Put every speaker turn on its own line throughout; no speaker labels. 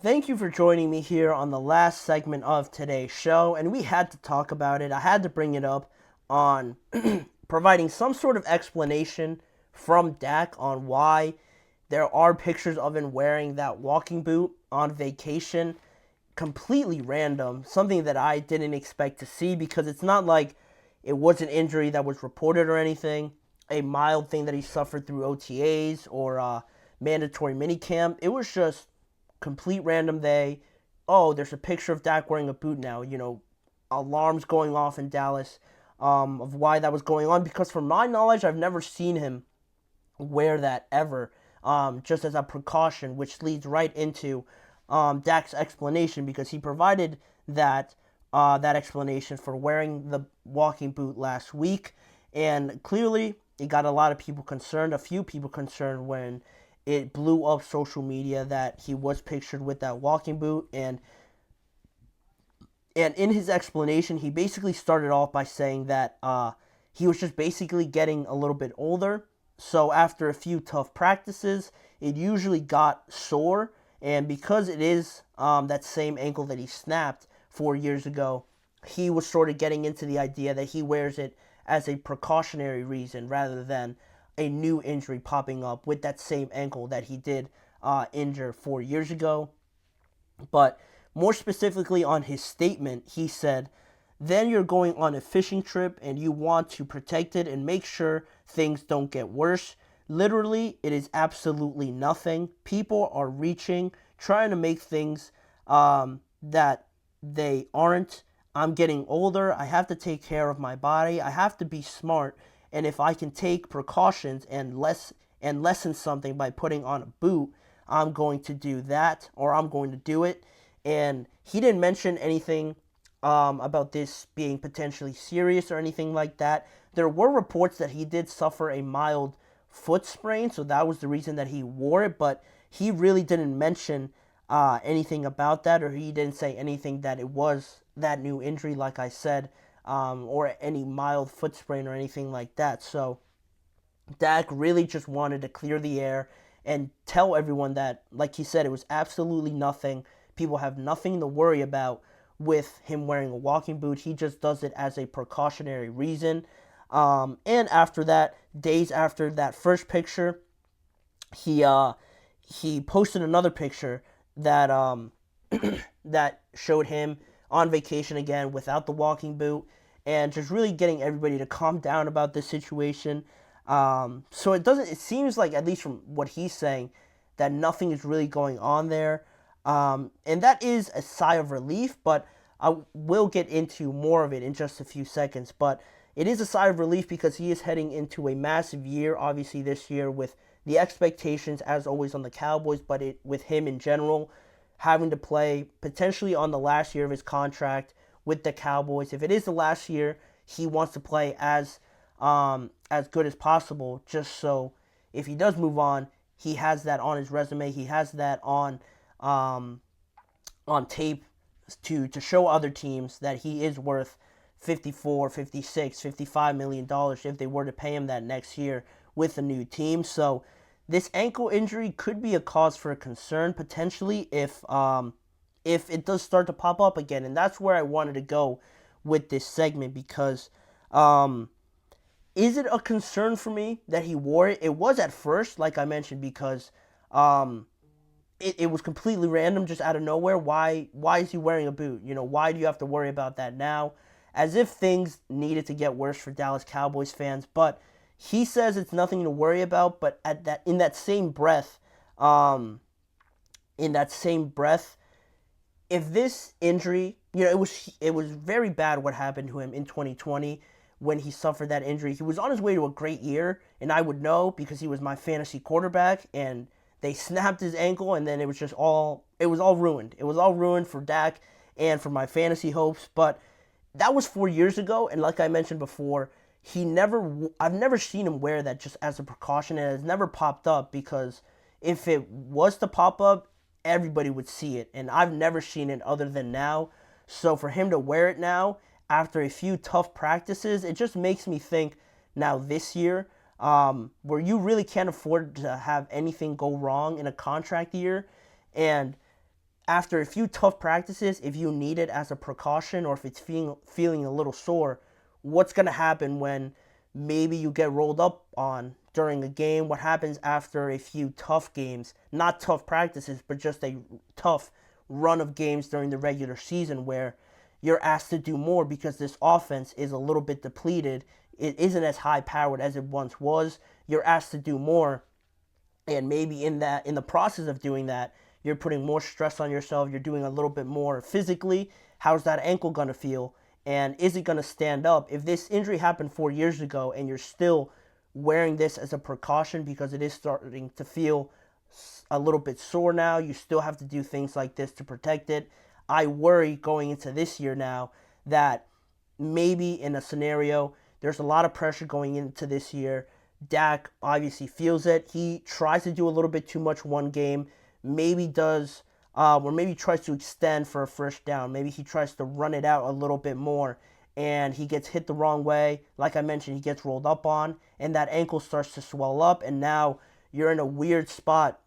Thank you for joining me here on the last segment of today's show, and we had to talk about it. I had to bring it up on providing some sort of explanation from Dak on why there are pictures of him wearing that walking boot on vacation. Completely random, something that I didn't expect to see because it's not like it was an injury that was reported or anything, a mild thing that he suffered through OTAs or mandatory minicamp. It was just complete random day. Oh, there's a picture of Dak wearing a boot now. Alarms going off in Dallas of why that was going on. Because from my knowledge, I've never seen him wear that ever, just as a precaution, which leads right into Dak's explanation because he provided that explanation for wearing the walking boot last week, and clearly it got a lot of people concerned, a few people concerned when it blew up social media that he was pictured with that walking boot. And in his explanation, he basically started off by saying that he was just basically getting a little bit older. So after a few tough practices, it usually got sore. And because it is that same ankle that he snapped 4 years ago, he was sort of getting into the idea that he wears it as a precautionary reason rather than a new injury popping up with that same ankle that he did injure 4 years ago. But more specifically on his statement, he said, then you're going on a fishing trip and you want to protect it and make sure things don't get worse. Literally, it is absolutely nothing. People are reaching, trying to make things that they aren't. I'm getting older. I have to take care of my body. I have to be smart. And if I can take precautions and lessen something by putting on a boot, I'm going to do that, or I'm going to do it. And he didn't mention anything about this being potentially serious or anything like that. There were reports that he did suffer a mild foot sprain, so that was the reason that he wore it, but he really didn't mention anything about that, or he didn't say anything that it was that new injury, like I said, or any mild foot sprain or anything like that. So Dak really just wanted to clear the air and tell everyone that, like he said, it was absolutely nothing. People have nothing to worry about with him wearing a walking boot. He just does it as a precautionary reason. And after that, days after that first picture, he posted another picture that that showed him on vacation again without the walking boot, and just really getting everybody to calm down about this situation. So it seems like, at least from what he's saying, that nothing is really going on there. And that is a sigh of relief, but I will get into more of it in just a few seconds. But it is a sigh of relief because he is heading into a massive year, obviously this year, with the expectations, as always, on the Cowboys, but with him in general, having to play potentially on the last year of his contract with the Cowboys. If it is the last year, he wants to play as good as possible, just so if he does move on, he has that on his resume. He has that on tape to show other teams that he is worth 54, 56, 55 million dollars if they were to pay him that next year with a new team. So this ankle injury could be a cause for concern potentially if it does start to pop up again, and that's where I wanted to go with this segment because is it a concern for me that he wore it? It was at first, like I mentioned, because it was completely random, just out of nowhere. Why is he wearing a boot? Why do you have to worry about that now? As if things needed to get worse for Dallas Cowboys fans. But he says it's nothing to worry about. But in that same breath, if this injury, it was very bad what happened to him in 2020 when he suffered that injury. He was on his way to a great year, and I would know because he was my fantasy quarterback, and they snapped his ankle, and then it was all ruined. It was all ruined for Dak and for my fantasy hopes. But that was 4 years ago, and like I mentioned before, I've never seen him wear that just as a precaution, and it's never popped up because if it was to pop up, everybody would see it, and I've never seen it other than now. So for him to wear it now after a few tough practices, it just makes me think now this year, where you really can't afford to have anything go wrong in a contract year, and after a few tough practices, if you need it as a precaution or if it's feeling a little sore, what's going to happen when maybe you get rolled up on during a game? What happens after a few tough games? Not tough practices, but just a tough run of games during the regular season where you're asked to do more because this offense is a little bit depleted. It isn't as high powered as it once was. You're asked to do more, and maybe in the process of doing that, you're putting more stress on yourself. You're doing a little bit more physically. How's that ankle going to feel? And is it going to stand up? If this injury happened 4 years ago and you're still wearing this as a precaution because it is starting to feel a little bit sore now, you still have to do things like this to protect it. I worry going into this year now that maybe in a scenario, there's a lot of pressure going into this year. Dak obviously feels it. He tries to do a little bit too much one game, maybe does, or maybe tries to extend for a first down. Maybe he tries to run it out a little bit more, and he gets hit the wrong way. Like I mentioned, he gets rolled up on, and that ankle starts to swell up, and now you're in a weird spot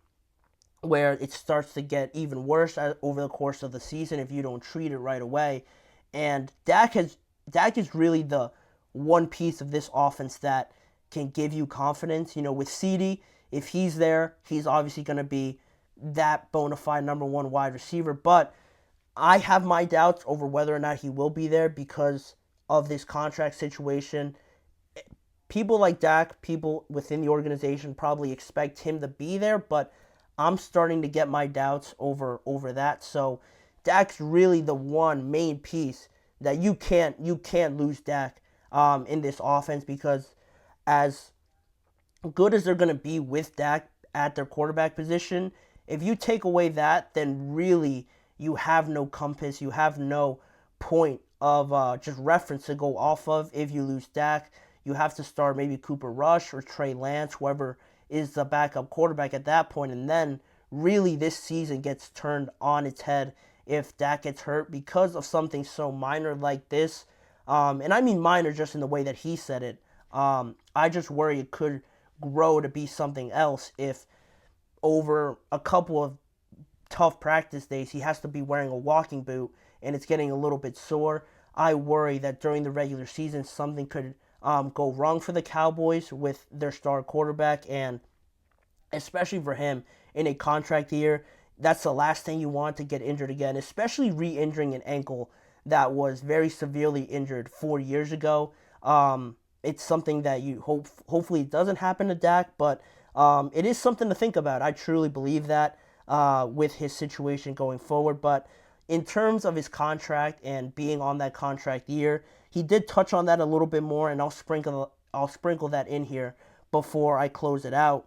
where it starts to get even worse over the course of the season if you don't treat it right away. And Dak is really the one piece of this offense that can give you confidence. You know, with CeeDee, if he's there, he's obviously going to be that bona fide number one wide receiver. But I have my doubts over whether or not he will be there because of this contract situation. People like Dak, people within the organization probably expect him to be there, but I'm starting to get my doubts over that. So Dak's really the one main piece that you can't lose Dak in this offense, because as good as they're going to be with Dak at their quarterback position, if you take away that, then really you have no compass, you have no point of just reference to go off of. If you lose Dak, you have to start maybe Cooper Rush or Trey Lance, whoever is the backup quarterback at that point, and then really this season gets turned on its head if Dak gets hurt because of something so minor like this. And I mean minor just in the way that he said it. I just worry it could grow to be something else if over a couple of tough practice days he has to be wearing a walking boot and it's getting a little bit sore. I worry that during the regular season something could go wrong for the Cowboys with their star quarterback, and especially for him in a contract year, that's the last thing you want, to get injured again, especially re-injuring an ankle that was very severely injured 4 years ago. It's something that you hopefully it doesn't happen to Dak, but it is something to think about. I truly believe that with his situation going forward. But in terms of his contract and being on that contract year, he did touch on that a little bit more, and I'll sprinkle that in here before I close it out.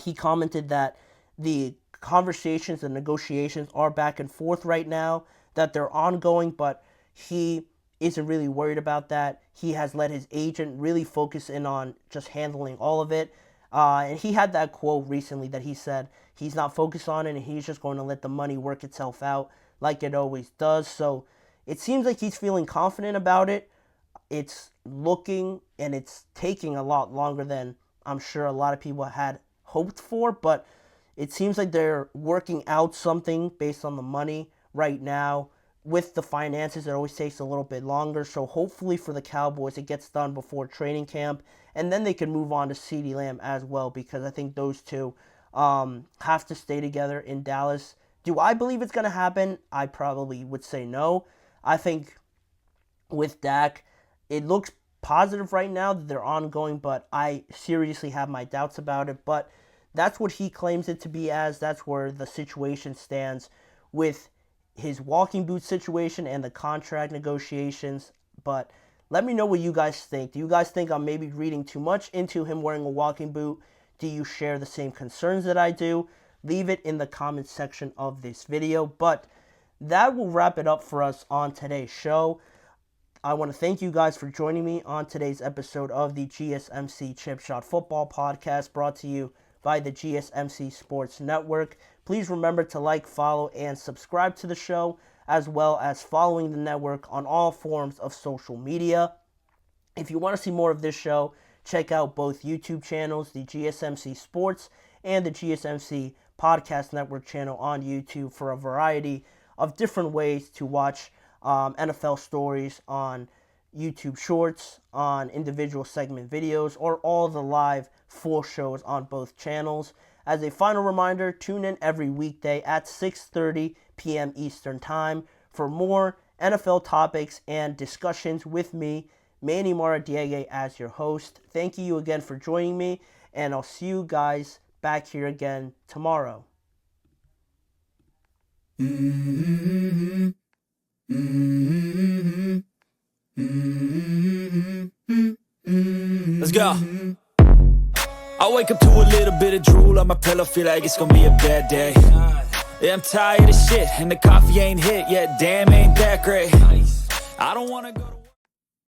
He commented that the conversations, the negotiations are back and forth right now, that they're ongoing, but he isn't really worried about that. He has let his agent really focus in on just handling all of it. And he had that quote recently that he said he's not focused on it and he's just going to let the money work itself out like it always does. So it seems like he's feeling confident about it. It's looking and it's taking a lot longer than I'm sure a lot of people had hoped for, but it seems like they're working out something based on the money right now. With the finances, it always takes a little bit longer. So hopefully for the Cowboys, it gets done before training camp, and then they can move on to CeeDee Lamb as well, because I think those two have to stay together in Dallas. Do I believe it's going to happen? I probably would say no. I think with Dak, it looks positive right now that they're ongoing, but I seriously have my doubts about it. But that's what he claims it to be as. That's where the situation stands with his walking boot situation and the contract negotiations. But let me know what you guys think. Do you guys think I'm maybe reading too much into him wearing a walking boot? Do you share the same concerns that I do? Leave it in the comments section of this video. But that will wrap it up for us on today's show. I want to thank you guys for joining me on today's episode of the GSMC Chip Shot Football Podcast, brought to you by the GSMC Sports Network. Please remember to like, follow, and subscribe to the show, as well as following the network on all forms of social media. If you want to see more of this show, check out both YouTube channels, the GSMC Sports and the GSMC Podcast Network channel on YouTube for a variety of different ways to watch NFL stories on YouTube Shorts, on individual segment videos, or all the live full shows on both channels. As a final reminder, tune in every weekday at 6:30 p.m. Eastern Time for more NFL topics and discussions with me, Manny Maradiaga, as your host. Thank you again for joining me, and I'll see you guys back here again tomorrow.
Let's go. I wake up to a little bit of drool on my pillow, feel like it's gonna be a bad day. Yeah, I'm tired of shit, and the coffee ain't hit yet, damn, ain't that great. I don't wanna go to